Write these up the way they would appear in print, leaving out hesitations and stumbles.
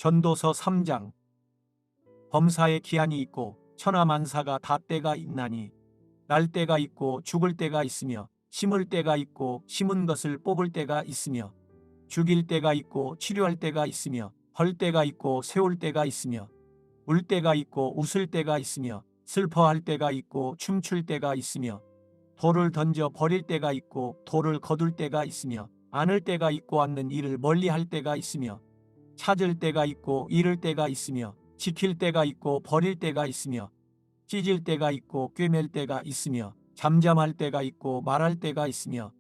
전도서 3장. 범사에 기한이 있고 천하만사가 다 때가 있나니 날 때가 있고 죽을 때가 있으며 심을 때가 있고 심은 것을 뽑을 때가 있으며 죽일 때가 있고 치료할 때가 있으며 헐 때가 있고 세울 때가 있으며 울 때가 있고 웃을 때가 있으며 슬퍼할 때가 있고 춤출 때가 있으며 돌을 던져 버릴 때가 있고 돌을 거둘 때가 있으며 안을 때가 있고 않는 일을 멀리할 때가 있으며 찾을 때가 있고 잃을 때가 있으며 지킬 때가 있고 버릴 때가 있으며 찢을 때가 있고 꿰맬 때가 있으며 잠잠할 때가 있고 말할 때가 있으며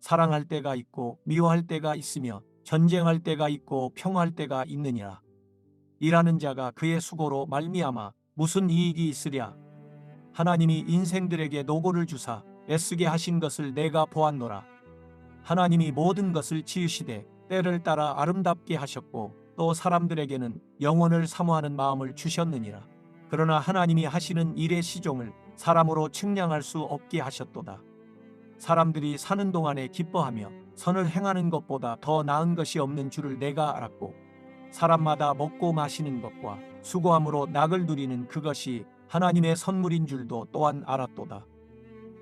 사랑할 때가 있고 미워할 때가 있으며 전쟁할 때가 있고 평화할 때가 있느니라. 일하는 자가 그의 수고로 말미암아 무슨 이익이 있으랴. 하나님이 인생들에게 노고를 주사 애쓰게 하신 것을 내가 보았노라. 하나님이 모든 것을 지으시되 때를 따라 아름답게 하셨고 또 사람들에게는 영원을 사모하는 마음을 주셨느니라. 그러나 하나님이 하시는 일의 시종을 사람으로 측량할 수 없게 하셨도다. 사람들이 사는 동안에 기뻐하며 선을 행하는 것보다 더 나은 것이 없는 줄을 내가 알았고 사람마다 먹고 마시는 것과 수고함으로 낙을 누리는 그것이 하나님의 선물인 줄도 또한 알았도다.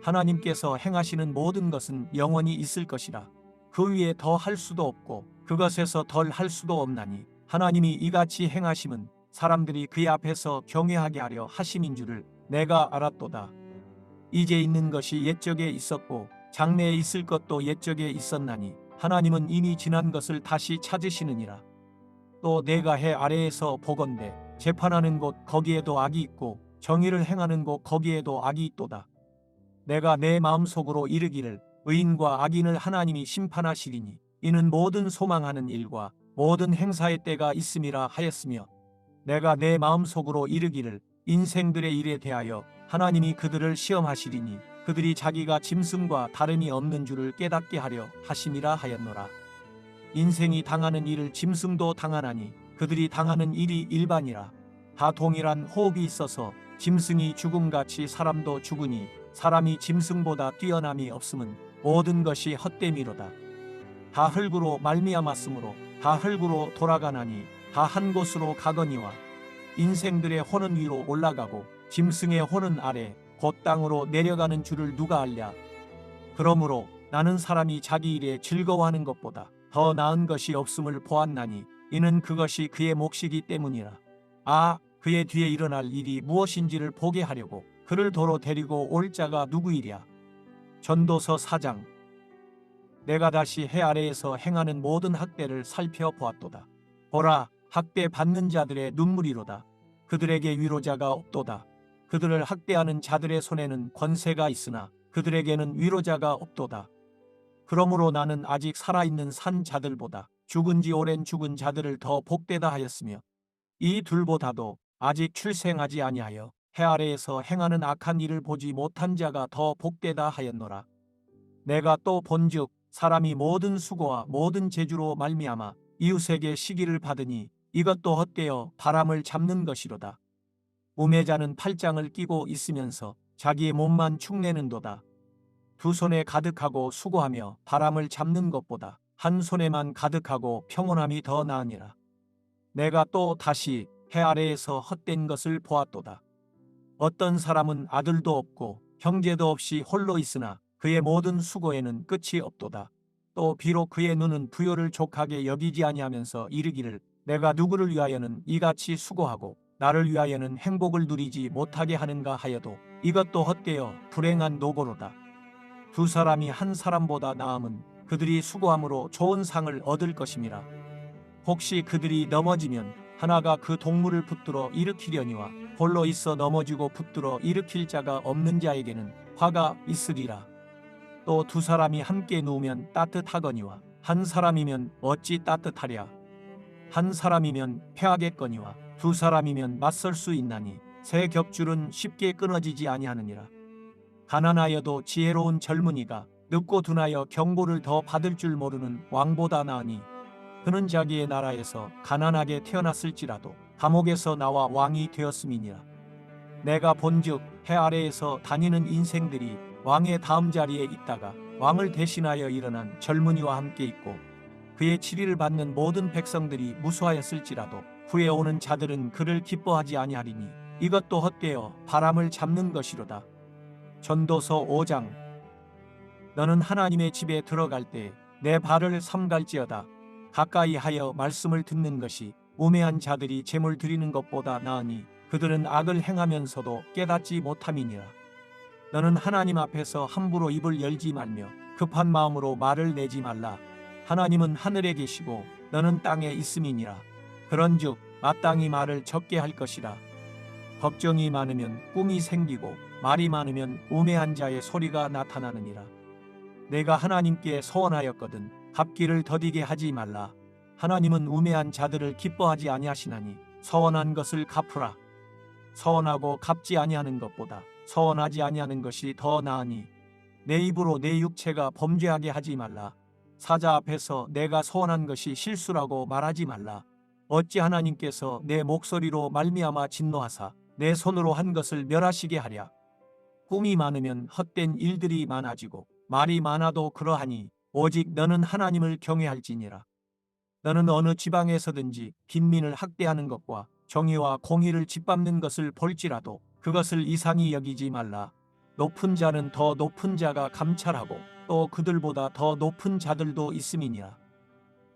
하나님께서 행하시는 모든 것은 영원히 있을 것이라. 그 위에 더 할 수도 없고 그것에서 덜 할 수도 없나니 하나님이 이같이 행하심은 사람들이 그의 앞에서 경외하게 하려 하심인 줄을 내가 알았도다. 이제 있는 것이 옛적에 있었고 장래에 있을 것도 옛적에 있었나니 하나님은 이미 지난 것을 다시 찾으시느니라. 또 내가 해 아래에서 보건대 재판하는 곳 거기에도 악이 있고 정의를 행하는 곳 거기에도 악이 있도다. 내가 내 마음속으로 이르기를 의인과 악인을 하나님이 심판하시리니 이는 모든 소망하는 일과 모든 행사의 때가 있음이라 하였으며 내가 내 마음속으로 이르기를 인생들의 일에 대하여 하나님이 그들을 시험하시리니 그들이 자기가 짐승과 다름이 없는 줄을 깨닫게 하려 하심이라 하였노라. 인생이 당하는 일을 짐승도 당하나니 그들이 당하는 일이 일반이라. 다 동일한 호흡이 있어서 짐승이 죽음같이 사람도 죽으니 사람이 짐승보다 뛰어남이 없음은 모든 것이 헛됨이로다. 다 흙으로 말미암았으므로 다 흙으로 돌아가나니 다 한 곳으로 가거니와 인생들의 혼은 위로 올라가고 짐승의 혼은 아래 곧 땅으로 내려가는 줄을 누가 알랴. 그러므로 나는 사람이 자기 일에 즐거워하는 것보다 더 나은 것이 없음을 보았나니 이는 그것이 그의 몫이기 때문이라. 그의 뒤에 일어날 일이 무엇인지를 보게 하려고 그를 도로 데리고 올 자가 누구이랴. 전도서 4장. 내가 다시 해 아래에서 행하는 모든 학대를 살펴보았도다. 보라, 학대 받는 자들의 눈물이로다. 그들에게 위로자가 없도다. 그들을 학대하는 자들의 손에는 권세가 있으나 그들에게는 위로자가 없도다. 그러므로 나는 아직 살아있는 산 자들보다 죽은 지 오랜 죽은 자들을 더 복되다 하였으며 이 둘보다도 아직 출생하지 아니하여 해 아래에서 행하는 악한 일을 보지 못한 자가 더 복되다 하였노라. 내가 또 본즉 사람이 모든 수고와 모든 재주로 말미암아 이웃에게 시기를 받으니 이것도 헛되어 바람을 잡는 것이로다. 우매자는 팔짱을 끼고 있으면서 자기의 몸만 축내는도다. 두 손에 가득하고 수고하며 바람을 잡는 것보다 한 손에만 가득하고 평온함이 더 나으니라. 내가 또 다시 해 아래에서 헛된 것을 보았도다. 어떤 사람은 아들도 없고 형제도 없이 홀로 있으나 그의 모든 수고에는 끝이 없도다. 또 비록 그의 눈은 부요를 족하게 여기지 아니하면서 이르기를 내가 누구를 위하여는 이같이 수고하고 나를 위하여는 행복을 누리지 못하게 하는가 하여도 이것도 헛되어 불행한 노고로다. 두 사람이 한 사람보다 나음은 그들이 수고함으로 좋은 상을 얻을 것임이라. 혹시 그들이 넘어지면 하나가 그 동물을 붙들어 일으키려니와 홀로 있어 넘어지고 붙들어 일으킬 자가 없는 자에게는 화가 있으리라. 또 두 사람이 함께 누우면 따뜻하거니와 한 사람이면 어찌 따뜻하랴. 한 사람이면 패하겠거니와 두 사람이면 맞설 수 있나니 새 겹줄은 쉽게 끊어지지 아니하느니라. 가난하여도 지혜로운 젊은이가 늙고 둔하여 경고를 더 받을 줄 모르는 왕보다 나으니 그는 자기의 나라에서 가난하게 태어났을지라도 감옥에서 나와 왕이 되었음이니라. 내가 본즉 해 아래에서 다니는 인생들이 왕의 다음 자리에 있다가 왕을 대신하여 일어난 젊은이와 함께 있고 그의 치리를 받는 모든 백성들이 무수하였을지라도 후에 오는 자들은 그를 기뻐하지 아니하리니 이것도 헛되어 바람을 잡는 것이로다. 전도서 5장. 너는 하나님의 집에 들어갈 때 내 발을 삼갈지어다. 가까이 하여 말씀을 듣는 것이 우매한 자들이 제물 드리는 것보다 나으니 그들은 악을 행하면서도 깨닫지 못함이니라. 너는 하나님 앞에서 함부로 입을 열지 말며 급한 마음으로 말을 내지 말라. 하나님은 하늘에 계시고 너는 땅에 있음이니라. 그런즉 마땅히 말을 적게 할 것이라. 걱정이 많으면 꿈이 생기고 말이 많으면 우매한 자의 소리가 나타나느니라. 내가 하나님께 서원하였거든 갚기를 더디게 하지 말라. 하나님은 우매한 자들을 기뻐하지 아니하시나니 서원한 것을 갚으라. 서원하고 갚지 아니하는 것보다 서원하지 아니하는 것이 더 나으니 내 입으로 내 육체가 범죄하게 하지 말라. 사자 앞에서 내가 서원한 것이 실수라고 말하지 말라. 어찌 하나님께서 내 목소리로 말미암아 진노하사 내 손으로 한 것을 멸하시게 하랴. 꿈이 많으면 헛된 일들이 많아지고 말이 많아도 그러하니 오직 너는 하나님을 경외할지니라. 너는 어느 지방에서든지 빈민을 학대하는 것과 정의와 공의를 짓밟는 것을 볼지라도 그것을 이상히 여기지 말라. 높은 자는 더 높은 자가 감찰하고 또 그들보다 더 높은 자들도 있음이니라.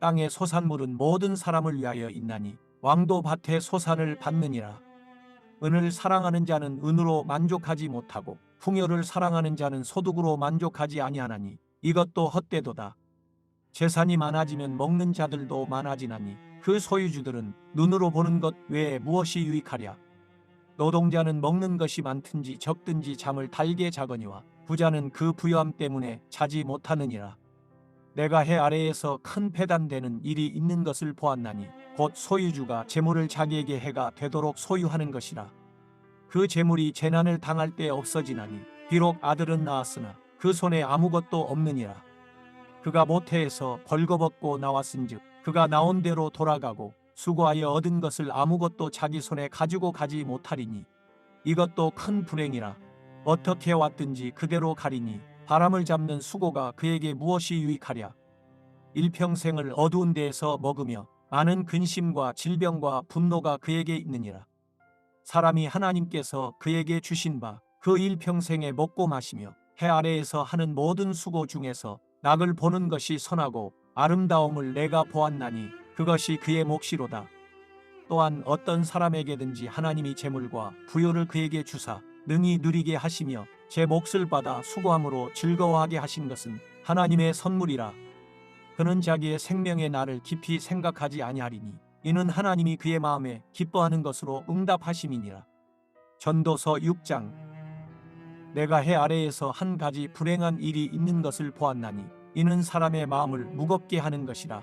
땅의 소산물은 모든 사람을 위하여 있나니 왕도 밭의 소산을 받느니라. 은을 사랑하는 자는 은으로 만족하지 못하고 풍요를 사랑하는 자는 소득으로 만족하지 아니하나니 이것도 헛되도다. 재산이 많아지면 먹는 자들도 많아지나니 그 소유주들은 눈으로 보는 것 외에 무엇이 유익하랴. 노동자는 먹는 것이 많든지 적든지 잠을 달게 자거니와 부자는 그 부유함 때문에 자지 못하느니라. 내가 해 아래에서 큰 배단되는 일이 있는 것을 보았나니 곧 소유주가 재물을 자기에게 해가 되도록 소유하는 것이라. 그 재물이 재난을 당할 때 없어지나니 비록 아들은 낳았으나 그 손에 아무것도 없느니라. 그가 모태에서 벌거벗고 나왔은즉 그가 나온 대로 돌아가고 수고하여 얻은 것을 아무것도 자기 손에 가지고 가지 못하리니 이것도 큰 불행이라. 어떻게 왔든지 그대로 가리니 바람을 잡는 수고가 그에게 무엇이 유익하랴. 일평생을 어두운 데에서 먹으며 많은 근심과 질병과 분노가 그에게 있느니라. 사람이 하나님께서 그에게 주신 바 그 일평생에 먹고 마시며 해 아래에서 하는 모든 수고 중에서 낙을 보는 것이 선하고 아름다움을 내가 보았나니 그것이 그의 몫이로다. 또한 어떤 사람에게든지 하나님이 재물과 부요를 그에게 주사 능히 누리게 하시며 제 몫을 받아 수고함으로 즐거워하게 하신 것은 하나님의 선물이라. 그는 자기의 생명의 날을 깊이 생각하지 아니하리니 이는 하나님이 그의 마음에 기뻐하는 것으로 응답하심이니라. 전도서 6장. 내가 해 아래에서 한 가지 불행한 일이 있는 것을 보았나니 이는 사람의 마음을 무겁게 하는 것이라.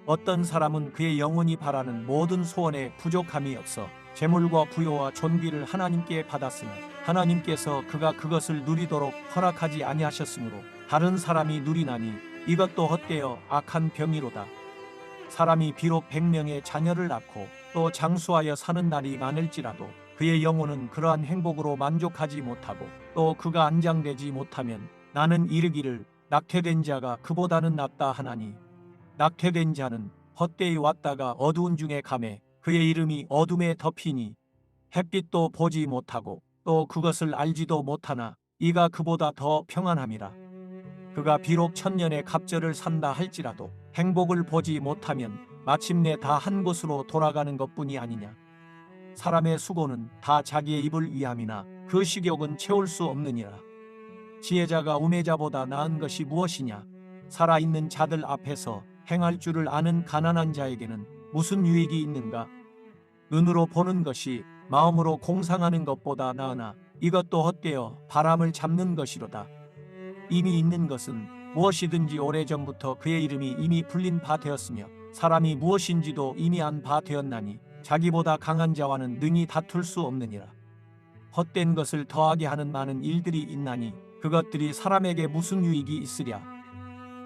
어떤 사람은 그의 영혼이 바라는 모든 소원에 부족함이 없어 재물과 부요와 존귀를 하나님께 받았으나 하나님께서 그가 그것을 누리도록 허락하지 아니하셨으므로 다른 사람이 누리나니 이것도 헛되어 악한 병이로다. 사람이 비록 100명의 자녀를 낳고 또 장수하여 사는 날이 많을지라도 그의 영혼은 그러한 행복으로 만족하지 못하고 또 그가 안장되지 못하면 나는 이르기를 낙태된 자가 그보다는 낫다 하나니 낙태된 자는 헛되이 왔다가 어두운 중에 가매 그의 이름이 어둠에 덮이니 햇빛도 보지 못하고 또 그것을 알지도 못하나 이가 그보다 더 평안함이라. 그가 비록 1000년의 갑절을 산다 할지라도 행복을 보지 못하면 마침내 다 한 곳으로 돌아가는 것뿐이 아니냐. 사람의 수고는 다 자기의 입을 위함이나 그 식욕은 채울 수 없느니라. 지혜자가 우매자보다 나은 것이 무엇이냐. 살아있는 자들 앞에서 행할 줄을 아는 가난한 자에게는 무슨 유익이 있는가. 눈으로 보는 것이 마음으로 공상하는 것보다 나으나 이것도 헛되어 바람을 잡는 것이로다. 이미 있는 것은 무엇이든지 오래전부터 그의 이름이 이미 불린 바 되었으며 사람이 무엇인지도 이미 안 바 되었나니 자기보다 강한 자와는 능히 다툴 수 없느니라. 헛된 것을 더하게 하는 많은 일들이 있나니 그것들이 사람에게 무슨 유익이 있으랴.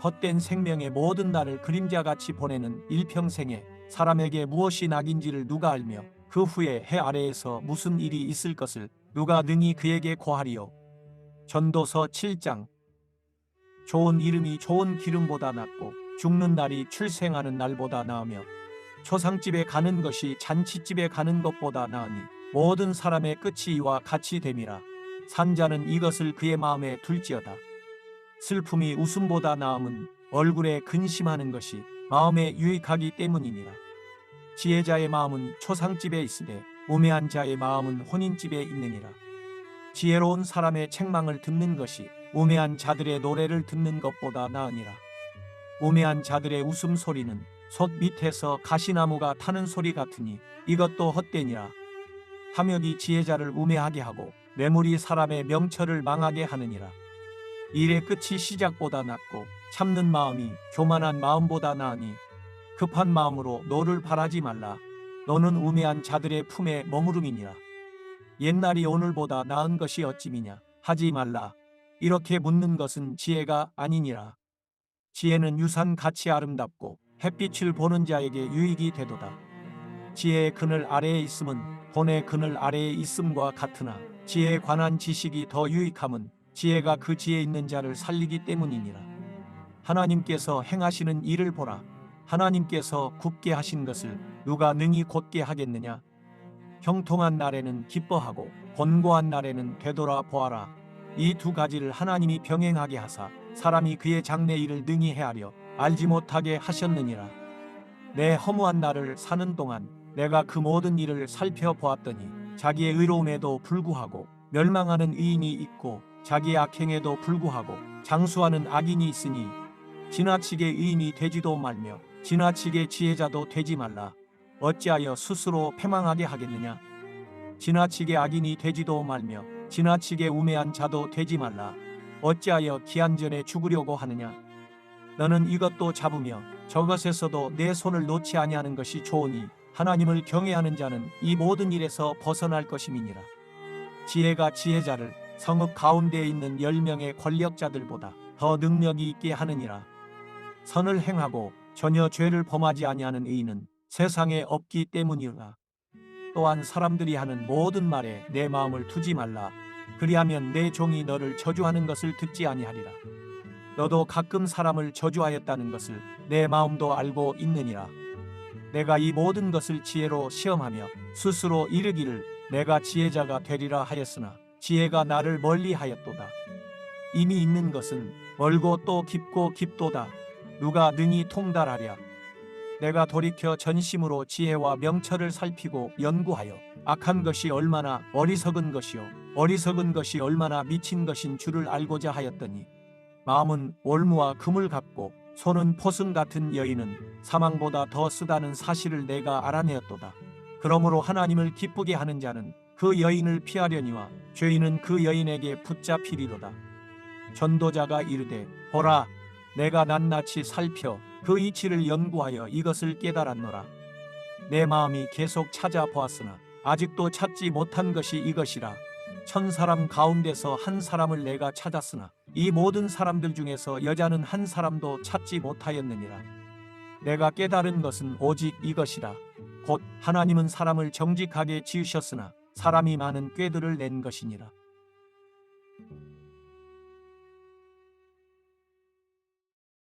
헛된 생명의 모든 날을 그림자같이 보내는 일평생에 사람에게 무엇이 낙인지를 누가 알며 그 후에 해 아래에서 무슨 일이 있을 것을 누가 능히 그에게 고하리요. 전도서 7장. 좋은 이름이 좋은 기름보다 낫고 죽는 날이 출생하는 날보다 나으며 초상집에 가는 것이 잔치집에 가는 것보다 나으니 모든 사람의 끝이 이와 같이 됨이라. 산자는 이것을 그의 마음에 둘지어다. 슬픔이 웃음보다 나음은 얼굴에 근심하는 것이 마음에 유익하기 때문이니라. 지혜자의 마음은 초상집에 있으되 우매한 자의 마음은 혼인집에 있느니라. 지혜로운 사람의 책망을 듣는 것이 우매한 자들의 노래를 듣는 것보다 나으니라. 우매한 자들의 웃음소리는 솥 밑에서 가시나무가 타는 소리 같으니 이것도 헛되니라. 탐욕이 지혜자를 우매하게 하고 뇌물이 사람의 명철을 망하게 하느니라. 일의 끝이 시작보다 낫고 참는 마음이 교만한 마음보다 나으니 급한 마음으로 노를 바라지 말라. 너는 우매한 자들의 품에 머무름이니라. 옛날이 오늘보다 나은 것이 어찌미냐 하지 말라. 이렇게 묻는 것은 지혜가 아니니라. 지혜는 유산같이 아름답고 햇빛을 보는 자에게 유익이 되도다. 지혜의 그늘 아래에 있음은 돈의 그늘 아래에 있음과 같으나 지혜에 관한 지식이 더 유익함은 지혜가 그 지혜 있는 자를 살리기 때문이니라. 하나님께서 행하시는 일을 보라. 하나님께서 굽게 하신 것을 누가 능히 곧게 하겠느냐. 형통한 날에는 기뻐하고 곤고한 날에는 되돌아 보아라. 이 두 가지를 하나님이 병행하게 하사 사람이 그의 장래 일을 능히 헤아려 알지 못하게 하셨느니라. 내 허무한 날을 사는 동안 내가 그 모든 일을 살펴보았더니 자기의 의로움에도 불구하고 멸망하는 의인이 있고 자기의 악행에도 불구하고 장수하는 악인이 있으니 지나치게 의인이 되지도 말며 지나치게 지혜자도 되지 말라. 어찌하여 스스로 패망하게 하겠느냐. 지나치게 악인이 되지도 말며 지나치게 우매한 자도 되지 말라. 어찌하여 기한 전에 죽으려고 하느냐. 너는 이것도 잡으며 저것에서도 내 손을 놓지 아니하는 것이 좋으니 하나님을 경외하는 자는 이 모든 일에서 벗어날 것임이니라. 지혜가 지혜자를 성읍 가운데에 있는 10명의 권력자들보다 더 능력이 있게 하느니라. 선을 행하고 전혀 죄를 범하지 아니하는 의인은 세상에 없기 때문이라. 또한 사람들이 하는 모든 말에 내 마음을 두지 말라. 그리하면 내 종이 너를 저주하는 것을 듣지 아니하리라. 너도 가끔 사람을 저주하였다는 것을 내 마음도 알고 있느니라. 내가 이 모든 것을 지혜로 시험하며 스스로 이르기를 내가 지혜자가 되리라 하였으나 지혜가 나를 멀리하였도다. 이미 있는 것은 멀고 또 깊고 깊도다. 누가 능히 통달하랴. 내가 돌이켜 전심으로 지혜와 명철을 살피고 연구하여 악한 것이 얼마나 어리석은 것이요 어리석은 것이 얼마나 미친 것인 줄을 알고자 하였더니 마음은 올무와 금을 같고 손은 포승 같은 여인은 사망보다 더 쓰다는 사실을 내가 알아내었도다. 그러므로 하나님을 기쁘게 하는 자는 그 여인을 피하려니와 죄인은 그 여인에게 붙잡히리로다. 전도자가 이르되 보라 내가 낱낱이 살펴 그 이치를 연구하여 이것을 깨달았노라. 내 마음이 계속 찾아보았으나 아직도 찾지 못한 것이 이것이라. 1000사람 가운데서 한 사람을 내가 찾았으나 이 모든 사람들 중에서 여자는 한 사람도 찾지 못하였느니라. 내가 깨달은 것은 오직 이것이라. 곧 하나님은 사람을 정직하게 지으셨으나 사람이 많은 꾀들을 낸 것이니라.